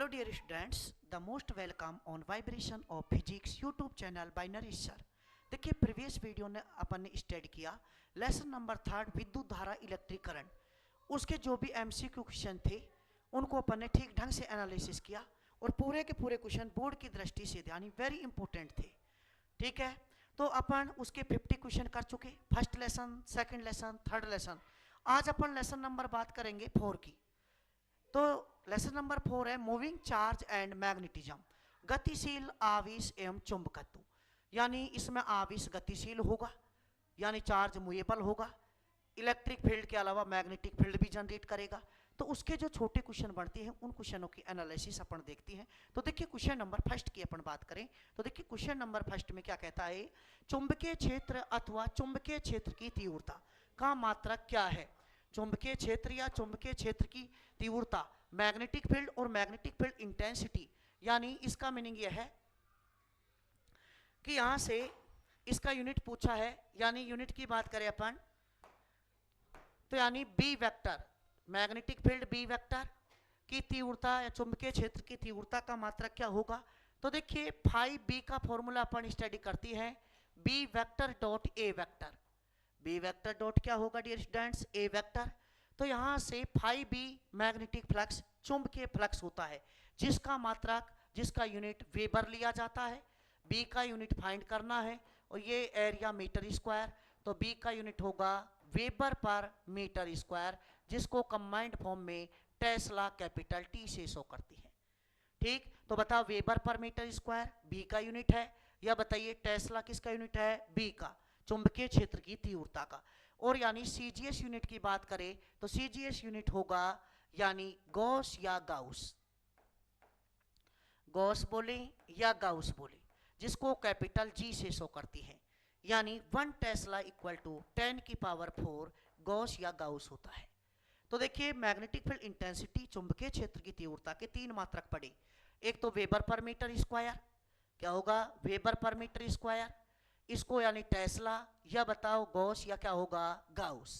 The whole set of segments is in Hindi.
Hello dear students, the most welcome on Vibration of Physics YouTube channel by Naresh sir. देखिए प्रीवियस वीडियो ने अपन ने स्टडी किया लेसन नंबर 3 विद्युत धारा इलेक्ट्रिक करंट। उसके जो भी एमसीक्यू क्वेश्चन थे उनको अपन ने ठीक ढंग से एनालिसिस किया और पूरे के पूरे क्वेश्चन बोर्ड की दृष्टि से यानी वेरी इंपॉर्टेंट थे। ठीक है, तो अपन उसके 50 क्वेश्चन कर चुके, first lesson, second lesson, third lesson. आज अपन लेसन नंबर बात करेंगे 4 की। तो लेसन नंबर 4 है मूविंग चार्ज एंड मैग्नेटिज्म, गतिशील आवेश एवं चुंबकत्व। यानी इसमें आवेश गतिशील होगा यानी चार्ज मूवेबल होगा, इलेक्ट्रिक फील्ड के अलावा मैग्नेटिक फील्ड भी जनरेट करेगा। तो उसके जो छोटे क्वेश्चन बनते हैं उन क्वेश्चनों की एनालिसिस अपन देखते हैं। तो देखिए क्वेश्चन नंबर फर्स्ट की अपन बात करें तो देखिए क्वेश्चन नंबर फर्स्ट में क्या कहता है, चुंबकीय क्षेत्र अथवा चुंबकीय क्षेत्र की तीव्रता का मात्रक क्या है। चुंबकीय क्षेत्र या चुंबकीय क्षेत्र की तीव्रता, मैग्नेटिक फील्ड और मैग्नेटिक फील्ड इंटेंसिटी। यानी इसका मीनिंग यह है कि यहां से इसका यूनिट पूछा है, यानी यूनिट की बात करें अपन तो यानी B vector, magnetic field B vector की तीव्रता या चुंबकीय क्षेत्र की तीव्रता का मात्रक क्या होगा। तो देखिए फाई बी का फॉर्मूला अपन स्टडी करती है, B vector dot A vector. B vector dot क्या होगा डियर स्टूडेंट्स, ए वेक्टर। तो यहां से फाई बी मैग्नेटिक फ्लक्स, चुंबकीय फ्लक्स होता है जिसका मात्रक, जिसका यूनिट वेबर लिया जाता है। बी का यूनिट फाइंड करना है और ये एरिया मीटर स्क्वायर, तो बी का यूनिट होगा वेबर पर मीटर स्क्वायर, जिसको कंबाइंड फॉर्म में टेस्ला कैपिटल टी से शो करती है। ठीक, तो बताओ वेबर पर मीटर स्क्वायर बी का यूनिट है, या बताइए टेस्ला किसका यूनिट है, बी का, चुंबकीय क्षेत्र की तीव्रता का। और यानी सीजीएस यूनिट की बात करें तो सीजीएस यूनिट होगा यानी गॉस या गाउस, गॉस बोले या गाउस बोले, जिसको कैपिटल जी से शो करती है। यानी 1 टेस्ला इक्वल टू 10 की पावर 4 गॉस या गाउस होता है। तो देखिए मैग्नेटिक फील्ड इंटेंसिटी, चुंबकीय क्षेत्र की तीव्रता के 3 मात्रक पड़े। एक तो वेबर पर मीटर स्क्वायर, क्या होगा वेबर पर मीटर स्क्वायर, इसको यानी टेस्ला, या बताओ गॉस या क्या होगा गाउस।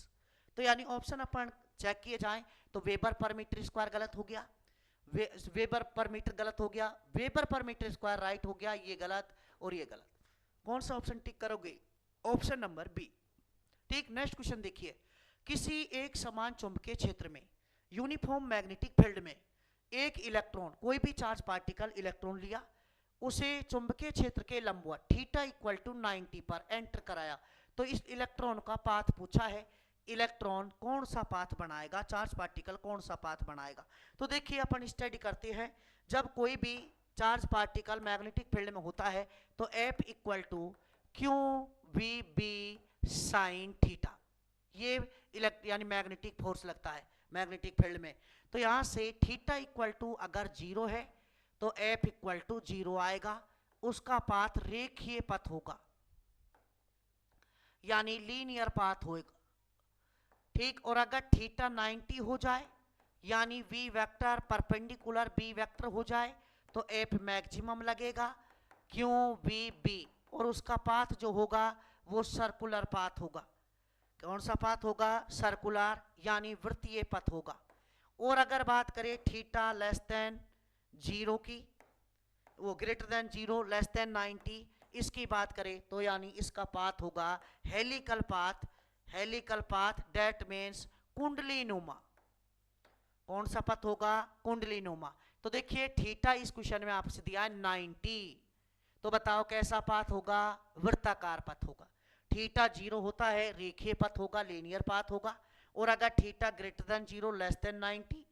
तो यानी ऑप्शन अपन चेक किए जाएं तो वेबर पर मीटर स्क्वायर गलत हो गया, वेबर पर मीटर गलत हो गया, वेबर पर मीटर स्क्वायर राइट हो गया, ये गलत और ये गलत। कौन सा ऑप्शन टिक करोगे, ऑप्शन नंबर बी। ठीक, नेक्स्ट क्वेश्चन देखिए, किसी एक समान चुंबकीय क्षेत्र में यूनिफॉर्म मैग्नेटिक फील्ड में एक इलेक्ट्रॉन, कोई भी चार्ज पार्टिकल इलेक्ट्रॉन लिया, उसे चुंबकीय क्षेत्र के लंबवत थीटा इक्वल टू 90 पर एंटर कराया। तो इस इलेक्ट्रॉन का पाथ पूछा है, इलेक्ट्रॉन कौन सा पाथ बनाएगा, चार्ज पार्टिकल कौन सा पाथ बनाएगा। तो देखिए अपन स्टडी करते हैं, जब कोई भी चार्ज पार्टिकल मैग्नेटिक फील्ड में होता है तो F equal to Q V B sine theta, ये यानी मैग्नेटिक फोर्स लगता है मैग्नेटिक फील्ड में। तो यहां से थीटा इक्वल टू अगर 0 है तो एफ इक्वल टू 0 आएगा, उसका पाथ रेखीय पथ होगा यानी लीनियर पाथ होगा। ठीक, और अगर थीटा 90 हो जाए यानी V vector perpendicular B vector हो जाए तो एफ मैक्सिमम लगेगा क्यों वी बी, और उसका पाथ जो होगा वो सर्कुलर पाथ होगा। कौन सा पाथ होगा, सर्कुलर यानी वृत्तीय पथ होगा। और अगर बात करें थीटा लेस देन 0 की, वो ग्रेटर देन 0 लेस देन 90, इसकी बात करें तो यानी इसका पाथ होगा helical path, helical path that means कुंडली नुमा। कौन सा पथ होगा, कुंडली नुमा। तो देखिए थीटा इस क्वेश्चन में आपसे दिया है 90, तो बताओ कैसा पाथ होगा, वृत्ताकार पथ होगा। थीटा 0 होता है रेखीय पथ होगा, लीनियर पाथ होगा। और अगर theta greater than 0 less than 90,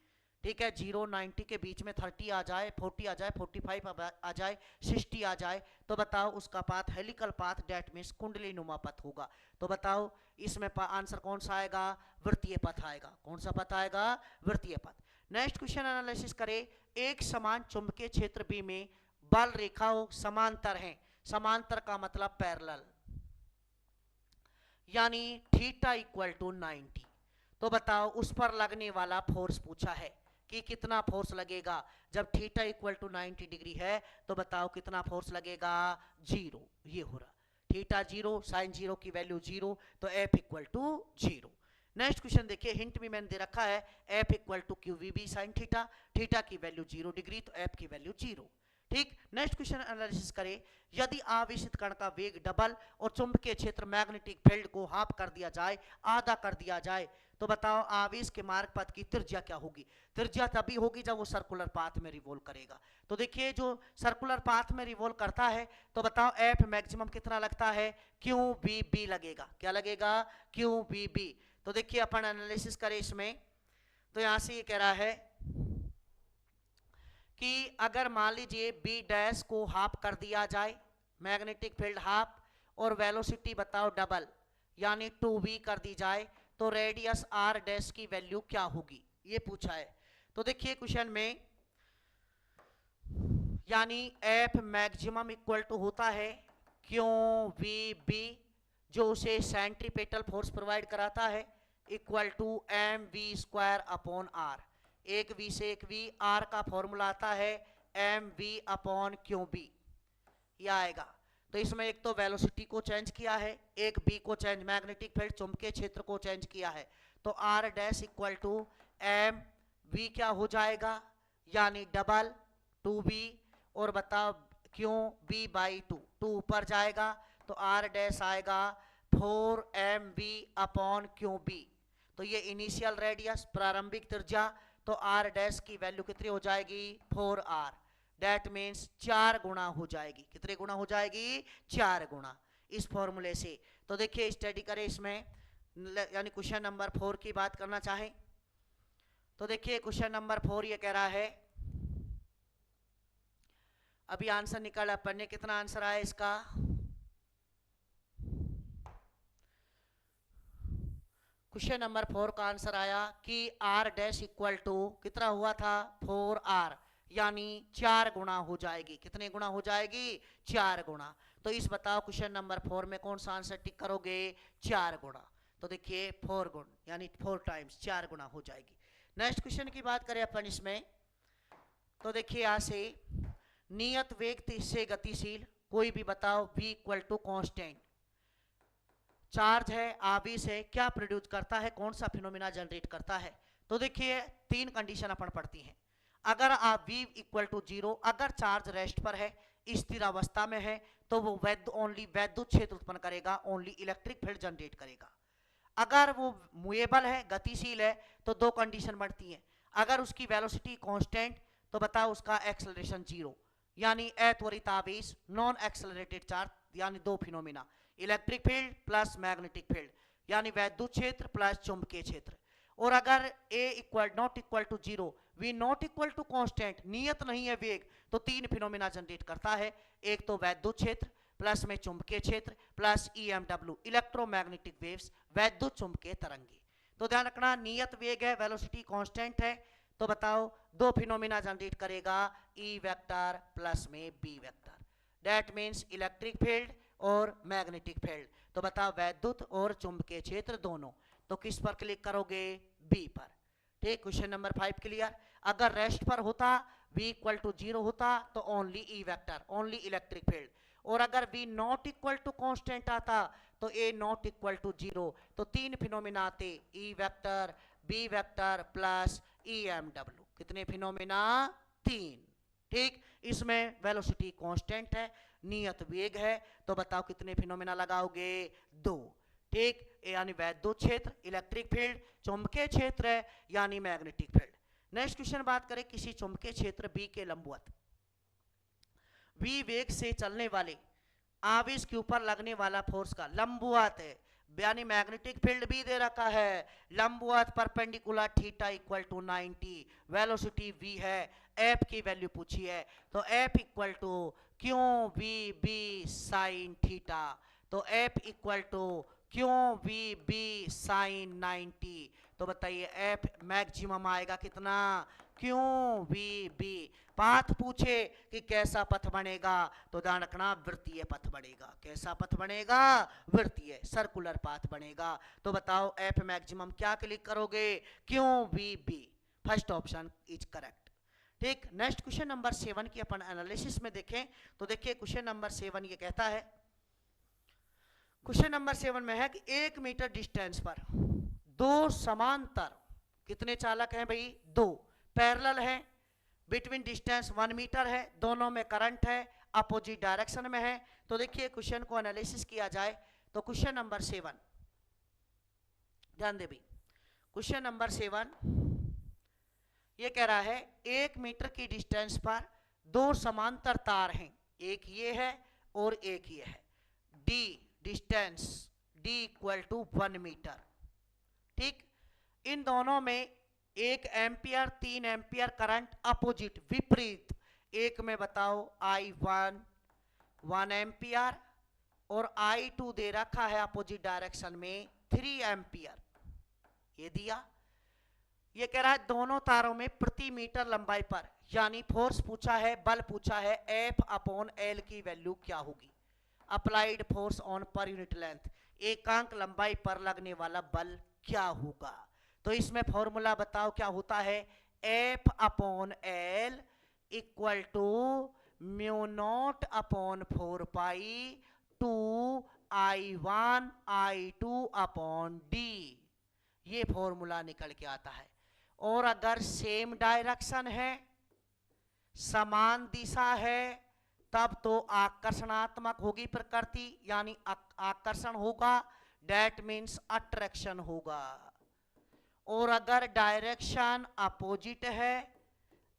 ठीक है 0 90 के बीच में 30 आ जाए, 40 आ जाए, 45 आ जाए, 60 आ जाए, तो बताओ उसका path helical path that means कुंडली नुमा पथ होगा। तो बताओ इसमें आंसर कौन सा आएगा, वृत्तीय पथ आएगा। कौन सा पथ आएगा, वृत्तीय पथ। नेक्स्ट क्वेश्चन एनालिसिस करें, एक समान चुंबकीय क्षेत्र बी में बल रेखाओं समांतर हैं, समांतर का मतलब पैरेलल, यानी थीटा इक्वल टू 90। तो बताओ उस पर लगने वाला फोर्स पूछा है कि कितना फोर्स लगेगा। जब थीटा इक्वल टू 90 डिग्री है तो बताओ कितना फोर्स लगेगा, 0। ये हो रहा थीटा 0 साइन 0 की वैल्यू 0, तो F equal to 0। Next question देखिए, हिंट भी मैंने दे रखा है, F equal to Q V B sine theta, theta की वैल्यू 0 डिग्री, तो एफ की वैल्यू 0। ठीक, नेक्स्ट क्वेश्चन एनालिसिस करें, यदि आवेशित कण का वेग डबल और चुंबकीय क्षेत्र मैग्नेटिक फील्ड को हाफ कर दिया जाए, आधा कर दिया जाए, तो बताओ आवेश के मार्ग पथ की त्रिज्या क्या होगी। त्रिज्या तभी होगी जब वो सर्कुलर पाथ में रिवॉल्व करेगा। तो देखिए जो सर्कुलर पाथ में रिवॉल्व करता है, तो बताओ एफ मैक्सिमम कितना लगता है, क्यू बी बी लगेगा। क्या लगेगा, क्यू बी बी। तो देखिए अपन एनालिसिस करें इसमें, तो यहां से ये कह रहा है कि अगर मान लीजिए बी डैश को हाफ कर दिया जाए, मैग्नेटिक फील्ड हाफ, और वेलोसिटी बताओ डबल यानी 2v कर दी जाए, तो रेडियस आर डैश की वैल्यू क्या होगी, ये पूछा है। तो देखिए क्वेश्चन में यानी एफ मैक्सिमम इक्वल टू होता है क्यू वी बी, जो उसे सेंट्रीपेटल फोर्स प्रोवाइड कराता है, equal to M V square upon R. एक वी से एक वी, आर का फॉर्मूला आता है M V upon Q B, यह आएगा। तो इसमें एक तो वेलोसिटी को चेंज किया है, एक बी को चेंज, मैग्नेटिक फील्ड चुंबकीय क्षेत्र को चेंज किया है, तो R dash equal to M V क्या हो जाएगा, यानी डबल 2b, और बताओ क्यों b बाई 2, 2 ऊपर जाएगा तो आर डैश आएगा 4mv अपॉन क्यू बी। तो ये इनिशियल रेडियस, प्रारंभिक त्रिज्या, तो आर डैश की वैल्यू कितनी हो जाएगी, 4r। डेट मीन्स 4 गुना हो जाएगी। कितने गुना हो जाएगी, 4 गुना, इस फॉर्मूले से। तो देखिए स्टडी करें इसमें, यानी क्वेश्चन नंबर 4 की बात करना चाहें तो देखिए क्वेश्चन नंबर 4 ये कह रहा है, अभी आंसर निकाला अपन ने, कितना आंसर आया इसका, क्वेश्चन नंबर 4 का आंसर आया कि आर डैश इक्वल टू कितना हुआ था, 4r, यानी 4 गुना हो जाएगी। कितने गुना हो जाएगी, 4 गुना। तो इस बताओ क्वेश्चन नंबर 4 में कौन सा आंसर टिक करोगे, 4 गुना। तो देखिए 4 गुण यानी 4 टाइम्स 4 गुना हो जाएगी। नेक्स्ट क्वेश्चन की बात करें अपन इसमें, तो देखिए यहां से नियत वेग से गतिशील कोई भी बताओ v equal to constant, charge है, आवेश है, क्या प्रोड्यूस करता है, कौन सा फिनोमिना जनरेट करता है। तो देखिए 3 कंडीशन अपन पढ़ती हैं। अगर आप v इक्वल टू 0, अगर चार्ज रेस्ट पर है, स्थिर अवस्था में है, तो वो वैद्युत क्षेत्र उत्पन्न करेगा, ओनली इलेक्ट्रिक फील्ड जनरेट करेगा। अगर वो मूवेबल है, गतिशील है, तो 2 कंडीशन बढ़ती हैं। अगर उसकी वेलोसिटी कांस्टेंट, तो बताओ उसका एक्सेलरेशन 0, यानी अत्वरित आवेश, नॉन एक्सेलरेटेड चार्ज, यानी 2 phenomena, electric field plus magnetic field, यानी वैद्युत क्षेत्र प्लस चुंबकीय क्षेत्र। और अगर a equal not equal to 0, v not equal to constant, नियत नहीं है वेग, तो 3 फिनोमिना जनरेट करता है। एक तो वैद्युत क्षेत्र प्लस में चुंबकीय क्षेत्र प्लस EMW, इलेक्ट्रोमैग्नेटिक वेव्स, वैद्युत चुंबकीय तरंगे। तो ध्यान रखना, नियत वेग है, वेलोसिटी कांस्टेंट है, तो बताओ 2 फिनोमिना जनरेट करेगा, E वेक्टर प्लस में B vector. That means electric field और मैग्नेटिक फील्ड। तो बताओ वैद्युत और चुंबकीय क्षेत्र दोनों। तो किस पर क्लिक करोगे, बी पर। ठीक, क्वेश्चन नंबर 5 क्लियर। अगर रेस्ट पर होता, v इक्वल टू 0 होता, तो only E vector, only electric field. और अगर v not equal to constant आता, तो a नॉट इक्वल टू 0, तो 3 फिनोमिना आते, E vector, B vector plus EMW। कितने फिनोमिना, 3। ठीक, इसमें वेलोसिटी कांस्टेंट है, नियत वेग है, तो बताओ कितने फिनोमिना लगाओगे, 2। ठीक, यानी वैद्युत क्षेत्र, इलेक्ट्रिक फील्ड, चुंबकीय क्षेत्र है, यानी मैग्नेटिक फील्ड। नेक्स्ट क्वेश्चन बात करें किसी चुंबकीय क्षेत्र B के लंबवत v वेग से चलने वाले आवेश के ऊपर लगने वाला फोर्स का लंबवत है, यानी मैग्नेटिक फील्ड भी दे रखा है, लंबवत perpendicular theta equal to 90, velocity v है, f की वैल्यू पूछी है, तो f equal to Q v b sine theta, तो f equal to Q v b sine 90। तो बताइए f मैक्सिमम आएगा कितना, क्यों v b। पाथ पूछे कि कैसा पथ बनेगा, तो ध्यान रखना वृत्तीय पथ बनेगा। कैसा पथ बनेगा, वृत्तीय, सर्कुलर पाथ बनेगा। तो बताओ f मैक्सिमम क्या क्लिक करोगे, क्यों v b। First option is correct. ठीक, नेक्स्ट क्वेश्चन नंबर 7 की अपन एनालिसिस में देखें, तो देखिए क्वेश्चन नंबर 7 ये कहता है, क्वेश्चन नंबर 7 में है कि 1 मीटर डिस्टेंस पर दो समांतर कितने चालक हैं भाई? दो। पैरेलल है, बिटवीन डिस्टेंस 1 मीटर है, दोनों में करंट है, अपोजिट डायरेक्शन में है। तो देखिए क्वेश्चन को एनालिसिस किया जाए तो क्वेश्चन नंबर 7, ध्यान दे भाई। क्वेश्चन नंबर 7 ये कह रहा है 1 मीटर की डिस्टेंस पर दो समांतर तार हैं, एक ये है और एक ये है। D distance D equal to 1 metre. ठीक, इन दोनों में 1 एम्पियर 3 एम्पियर करंट अपोजिट विपरीत। एक में बताओ I1 1 एम्पियर और I2 दे रखा है अपोजिट डायरेक्शन में 3 एम्पियर। ये दिया, ये कह रहा है दोनों तारों में प्रति मीटर लंबाई पर, यानी फोर्स पूछा है, बल पूछा है, F अपॉन L की वैल्यू क्या होगी? Applied force on per unit length, एकांक लंबाई पर लगने वाला बल क्या होगा? तो इसमें फॉर्मूला बताओ क्या होता है? F upon L equal to mu naught upon 4 pi 2 I1 I2 upon D। ये फॉर्मूला निकल के आता है। और अगर सेम डायरेक्शन है, समान दिशा है, तब तो आकर्षणात्मक होगी प्रकृति, यानी आकर्षण होगा, डेट मीन्स अट्रैक्शन होगा। और अगर डायरेक्शन अपोजिट है,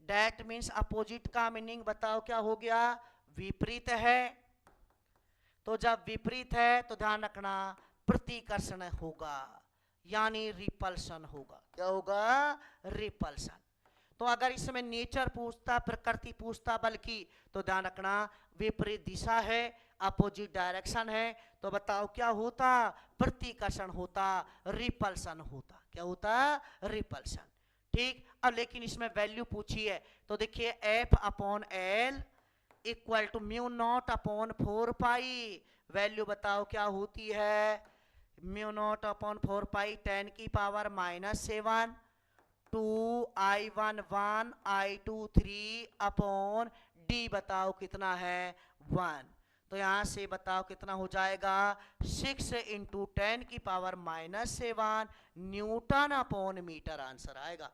डेट मीन्स अपोजिट का मीनिंग बताओ क्या हो गया? विपरीत है। तो जब विपरीत है तो ध्यान रखना प्रतिकर्षण होगा, यानी रिपल्शन होगा। क्या होगा? रिपल्शन। तो अगर इसमें नेचर पूछता, प्रकृति पूछता बल की, तो ध्यान रखना विपरीत दिशा है, अपोजिट डायरेक्शन है, तो बताओ क्या होता? प्रतिकर्षण होता, रिपल्शन होता। क्या होता? रिपल्शन। ठीक, अब लेकिन इसमें वैल्यू पूछी है, तो देखिए F upon L equal to mu naught upon 4 pi, value बताओ क्या होती है? म्यू नॉट अपॉन 4 पाई 10 की power -7 2 I1 1 I2 3 upon D बताओ कितना है? 1। तो यहां से बताओ कितना हो जाएगा? 6 इंटू 10 की power -7 newton upon metre answer आएगा।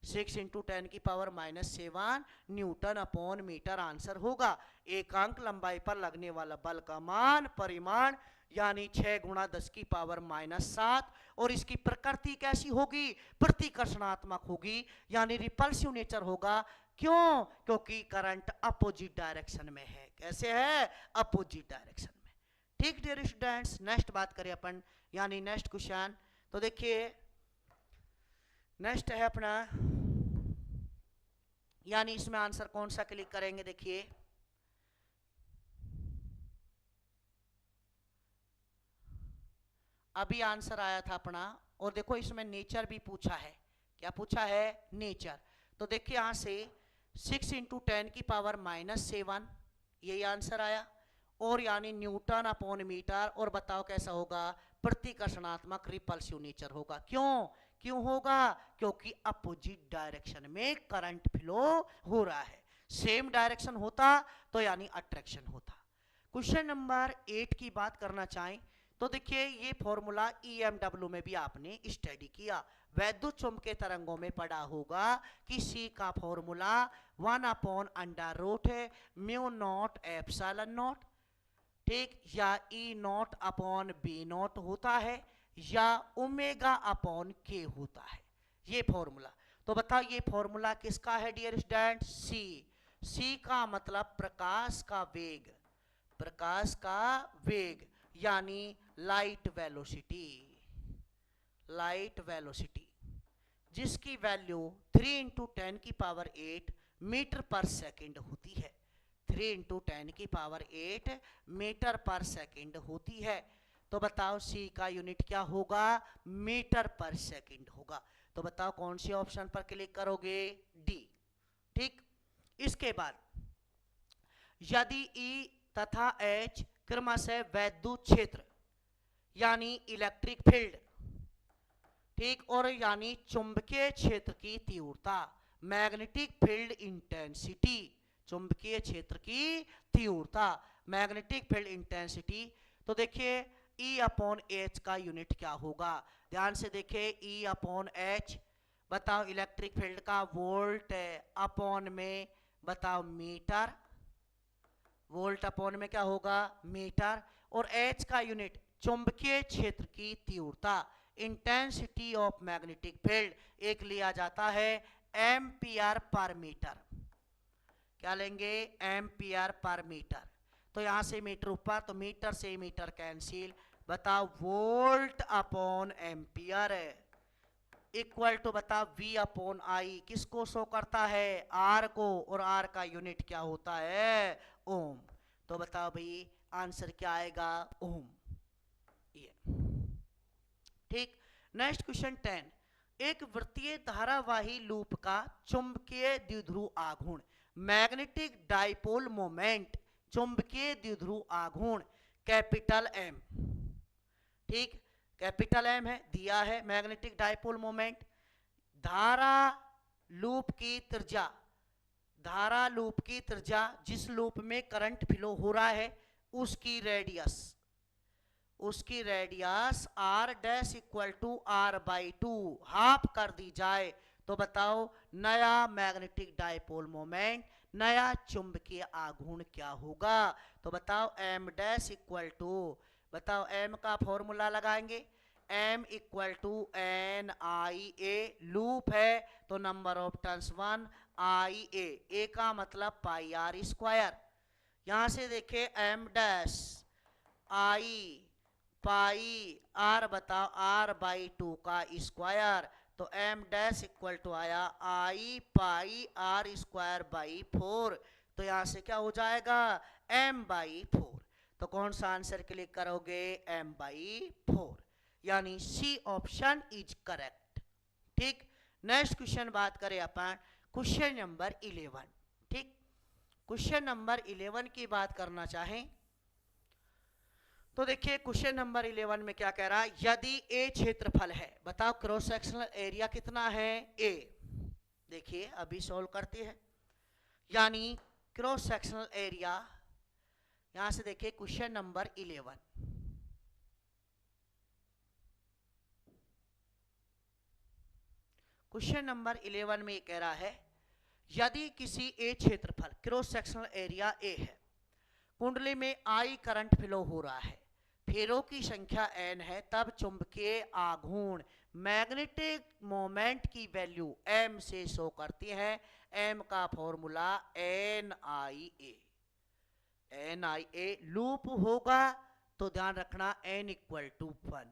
6 इंटू 10 की power -7 newton upon metre answer होगा। एकांक लंबाई पर लगने वाला बल का मान परिमाण यानी 6 गुणा 10 की पावर -7। और इसकी प्रकृति कैसी होगी? प्रतिकर्षणात्मक होगी, यानी रिपल्सिव नेचर होगा। क्यों? क्योंकि करंट अपोजिट डायरेक्शन में है। कैसे है? अपोजिट डायरेक्शन में। ठीक डियर स्टूडेंट्स, नेक्स्ट बात करें अपन, यानी नेक्स्ट क्वेश्चन। तो देखिए नेक्स्ट है अपना, यानी इसमें आंसर कौन सा क्लिक करेंगे? देखिए अभी आंसर आया था अपना, और देखो इसमें नेचर भी पूछा है। क्या पूछा है? नेचर। तो देखिए यहां से 6 इंटू 10 की पावर -7 यही आंसर आया, और यानी न्यूटन अपॉन मीटर। और बताओ कैसा होगा? प्रतिकर्षणात्मक रिपल्सिव नेचर होगा। क्यों होगा? क्योंकि अपोजिट डायरेक्शन में करंट फ्लो हो रहा है। सेम डायरेक्शन होता तो यानी अट्रैक्शन होता। क्वेश्चन नंबर 8 की बात करना चाहें तो देखिए ये फॉर्मूला EMW में भी आपने स्टडी किया, वैद्युत चुंबकीय तरंगों में पढ़ा होगा कि C का formula 1/√, mu naught epsilon not, ठीक, या E0/B0 होता है, या ω/K होता है। ये फॉर्मूला। तो बताओ ये फॉर्मूला किसका है डियर स्टूडेंट? C का मतलब प्रकाश का वेग, प्रकाश का वेग यानी लाइट वेलोसिटी, लाइट वेलोसिटी, जिसकी वैल्यू 3 इंटू 10 की पावर 8 मीटर पर सेकंड होती है। 3 इंटू 10 की पावर 8 मीटर पर सेकंड होती है। तो बताओ C का यूनिट क्या होगा? मीटर पर सेकंड होगा। तो बताओ कौन सी ऑप्शन पर क्लिक करोगे? डी। ठीक, इसके बाद यदि E तथा H क्रमशः वैद्युत क्षेत्र यानी इलेक्ट्रिक फील्ड, ठीक, और यानी चुंबकीय क्षेत्र की तीव्रता, मैग्नेटिक फील्ड इंटेंसिटी, चुंबकीय क्षेत्र की तीव्रता, मैग्नेटिक फील्ड इंटेंसिटी। तो देखिए E अपॉन H का यूनिट क्या होगा? ध्यान से देखिए, E अपॉन H, बताओ इलेक्ट्रिक फील्ड का वोल्ट अपॉन में बताओ मीटर, वोल्ट अपॉन में क्या होगा? मीटर। और H का यूनिट चुंबकीय क्षेत्र की तीव्रता, इंटेंसिटी ऑफ मैग्नेटिक फील्ड, एक लिया जाता है एम्पियर पर मीटर। क्या लेंगे? Ampere per metre. तो यहां से मीटर ऊपर, तो मीटर से मीटर कैंसिल, बताओ volt upon ampere equal to बताओ V अपॉन आई, किसको शो करता है? R को, और R का यूनिट क्या होता है? ओम। तो बताओ भाई आंसर क्या आएगा? ओम। ये ठीक। नेक्स्ट क्वेश्चन 10, एक वृत्तीय धारावाही लूप का चुंबकीय द्विध्रुव आघूर्ण, मैग्नेटिक डाइपोल मोमेंट, चुंबकीय द्विध्रुव आघूर्ण कैपिटल M, ठीक, कैपिटल M है, दिया है मैग्नेटिक डाइपोल मोमेंट। धारा लूप की त्रिज्या, धारा लूप की त्रिज्या, जिस लूप में करंट फ्लो हो रहा है उसकी रेडियस, उसकी radius R dash equal to R/2 half कर दी जाए, तो बताओ नया मैग्नेटिक डाइपोल मोमेंट, नया चुंबकीय आघूर्ण क्या होगा? तो बताओ M डैश इक्वल टू, बताओ M का फॉर्मूला लगाएंगे, M equal to NIA, loop है तो number of turns 1, IA, A का मतलब पाई R स्क्वायर। यहां से देखे M dash I pi R, बताओ R/2 का स्क्वायर, तो M डैश इक्वल टू आया I pi R square by 4। तो यहां से क्या हो जाएगा? M/4। तो कौन सा आंसर क्लिक करोगे? M/4, यानी सी ऑप्शन इज करेक्ट। ठीक। नेक्स्ट क्वेश्चन बात करें अपन क्वेश्चन नंबर 11। ठीक, क्वेश्चन नंबर 11 की बात करना चाहें तो देखिए क्वेश्चन नंबर 11 में क्या कह रहा है? यदि ए क्षेत्रफल है, बताओ क्रॉस सेक्शनल एरिया कितना है? ए। देखिए अभी सॉल्व करते हैं, यानी क्रॉस सेक्शनल एरिया, यहां से देखिए क्वेश्चन नंबर 11, क्वेश्चन नंबर 11 में ये कह रहा है यदि किसी ए क्षेत्रफल, क्रॉस सेक्शनल एरिया ए है, कुंडली में आई करंट फ्लो हो रहा है, फेरों की संख्या n है, तब चुंबकीय आघूर्ण मैग्नेटिक मोमेंट की वैल्यू m से शो करती है। m का फॉर्मूला NIA, NIA लूप होगा तो ध्यान रखना n इक्वल टू 1,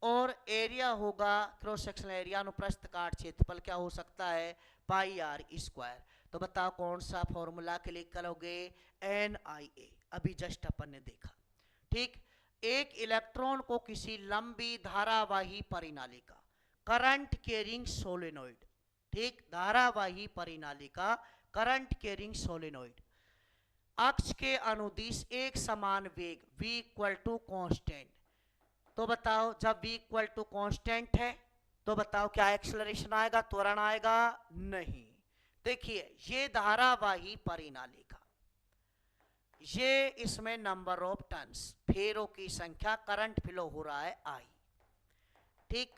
और एरिया होगा क्रॉस सेक्शनल एरिया अनुप्रस्थ काट क्षेत्रफल क्या हो सकता है? पाई R स्क्वायर। तो बताओ कौन सा फॉर्मूला क्लिक करोगे? NIA, अभी जस्ट अपन ने देखा। ठीक, एक इलेक्ट्रॉन को किसी लंबी धारावाही परिनालिका, करंट कैरिंग सोलेनोइड, ठीक, धारावाही परिनालिका, करंट कैरिंग सोलेनोइड, अक्ष के अनुदिश एक समान वेग v इक्वल टू कॉन्स्टेंट, तो बताओ जब v इक्वल टू कॉन्स्टेंट है तो बताओ क्या एक्सेलरेशन आएगा? त्वरण आएगा? नहीं। देखिए ये धारावाही परिनालिका, ये इसमें नंबर ऑफ टर्न्स, फेरों की संख्या, करंट फ्लो हो रहा है I। ठीक,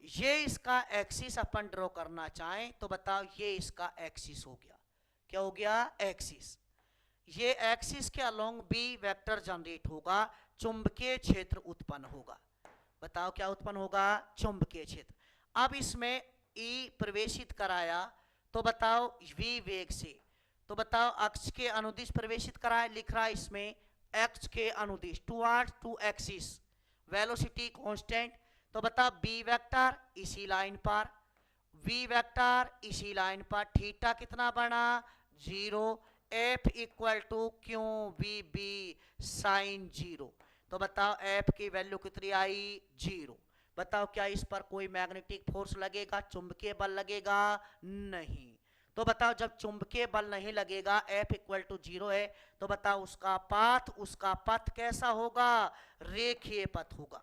ये इसका एक्सिस अपन ड्रॉ करना चाहें तो बताओ ये इसका एक्सिस हो गया। क्या हो गया? एक्सिस। ये एक्सिस के अलोंग B वेक्टर जनरेट होगा, चुंबकीय क्षेत्र उत्पन्न होगा। बताओ क्या उत्पन्न होगा? चुंबकीय क्षेत्र। अब इसमें E प्रवेशित कराया तो बताओ V वेग से, तो बताओ अक्ष के अनुदिश प्रवेशित कराया, लिख रहा है इसमें अक्ष के अनुदिश, towards to axis, velocity constant, तो बताओ B वेक्टर इसी लाइन पर, V वेक्टर इसी लाइन पर, थीटा कितना बना? 0, F equal to Q V B sine 0। तो बताओ F की वैल्यू कितनी आई? 0। बताओ क्या इस पर कोई मैग्नेटिक फोर्स लगेगा, चुंबकीय बल लगेगा? नहीं। तो बताओ जब चुंबकीय बल नहीं लगेगा, F इक्वल टू 0 है, तो बताओ उसका पथ कैसा होगा? रेखीय पथ होगा।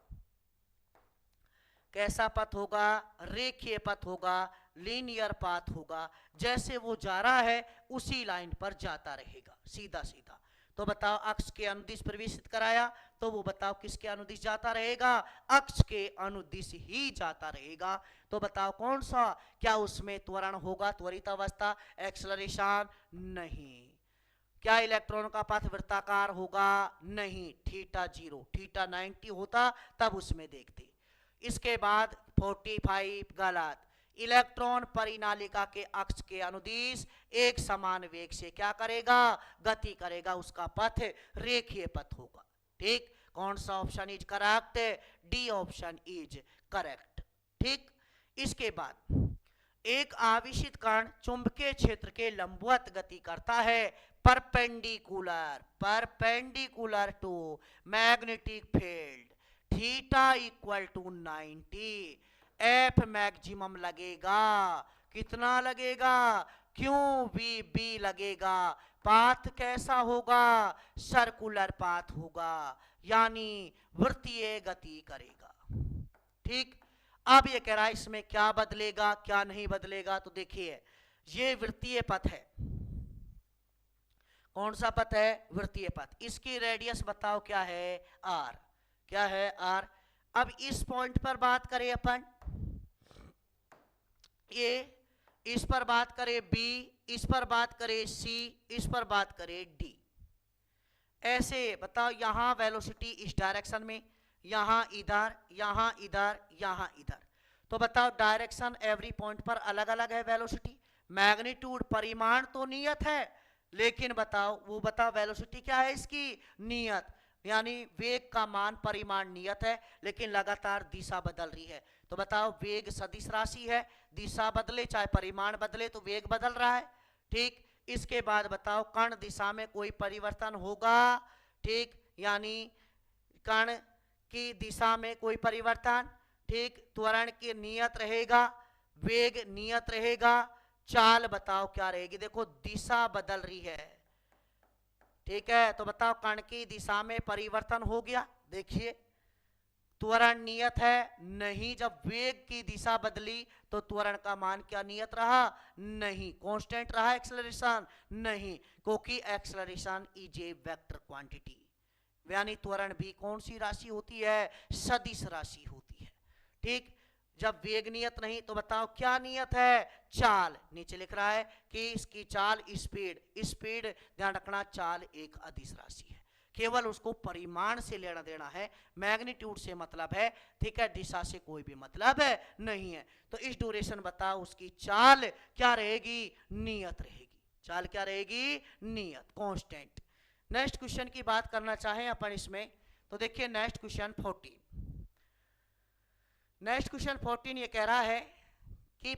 कैसा पथ होगा? रेखीय पथ होगा, लीनियर पाथ होगा, जैसे वो जा रहा है उसी लाइन पर जाता रहेगा, सीधा सीधा। तो बताओ अक्ष के अनुदिश प्रवेशित कराया तो वो बताओ किसके अनुदिश जाता रहेगा, अक्ष के अनुदिश ही जाता रहेगा। तो बताओ कौन सा, क्या उसमें त्वरण होगा, त्वरित अवस्था, एक्सलरेशन? नहीं। क्या इलेक्ट्रॉन का पथ वृत्ताकार होगा? नहीं। थीटा 0, थीटा 90 होता तब उसमें देखते। इसके बाद 45 गलत। इलेक्ट्रॉन परिनालिका के अक्ष के अनुदिश एक समान वेग से क्या करेगा, गति करेगा, उसका पथ रेखीय पथ होगा। ठीक, कौन सा option is correct? D option is correct. ठीक, इसके बाद एक आवेशित कण चुंबकीय क्षेत्र के लंबवत गति करता है, perpendicular to magnetic field, theta equal to 90। F maximum लगेगा, कितना लगेगा, क्यों वी बी लगेगा। पाथ कैसा होगा, सर्कुलर पाथ होगा, यानी वृत्तीय गति करेगा। ठीक, अब ये कह रहा है इसमें क्या बदलेगा क्या नहीं बदलेगा। तो देखिए ये वृत्तीय पथ है, कौन सा पथ है, वृत्तीय पथ। इसकी रेडियस बताओ क्या है, आर। क्या है, आर। अब इस पॉइंट पर बात करें अपन, ए, इस पर बात करें बी, इस पर बात करें सी, इस पर बात करें डी। ऐसे बताओ यहां वेलोसिटी इस डायरेक्शन में, यहां इधर, यहां इधर, यहां इधर। तो बताओ डायरेक्शन एवरी पॉइंट पर अलग अलग है वेलोसिटी। मैग्नीट्यूड परिमाण तो नियत है, लेकिन बताओ वो बताओ वेलोसिटी क्या है इसकी, नियत। यानी वेग का मान परिमाण नियत है, लेकिन लगातार दिशा बदल रही है। तो बताओ वेग सदिश राशि है, दिशा बदले चाहे परिमाण बदले तो वेग बदल रहा है। ठीक, इसके बाद बताओ कण दिशा में कोई परिवर्तन होगा। ठीक, यानी कण की दिशा में कोई परिवर्तन। ठीक, त्वरण की नियत रहेगा, वेग नियत रहेगा, चाल बताओ क्या रहेगी। देखो दिशा बदल रही है, ठीक है। तो बताओ कण की दिशा में परिवर्तन हो गया, देखिए त्वरण नियत है, नहीं। जब वेग की दिशा बदली तो त्वरण का मान क्या नियत रहा, नहीं। कांस्टेंट रहा एक्सेलरेशन, नहीं, क्योंकि acceleration is a vector quantity, यानी त्वरण भी कौन सी राशि होती है, सदिश राशि होती है। ठीक, जब वेग नियत नहीं तो बताओ क्या नियत है, चाल। नीचे लिख रहा है कि इसकी चाल स्पीड, स्पीड ध्यान रखना चाल एक अदिश राशि है, केवल उसको परिमाण से लेना देना है, मैग्नीट्यूड से मतलब है। ठीक है, दिशा से कोई भी मतलब है नहीं है। तो इस ड्यूरेशन बताओ उसकी चाल क्या रहेगी, नियत रहेगी। चाल क्या रहेगी, नियत, कांस्टेंट। नेक्स्ट क्वेश्चन की बात करना चाहें अपन इसमें, तो देखिए नेक्स्ट क्वेश्चन 14। नेक्स्ट क्वेश्चन 14 ये कह रहा है कि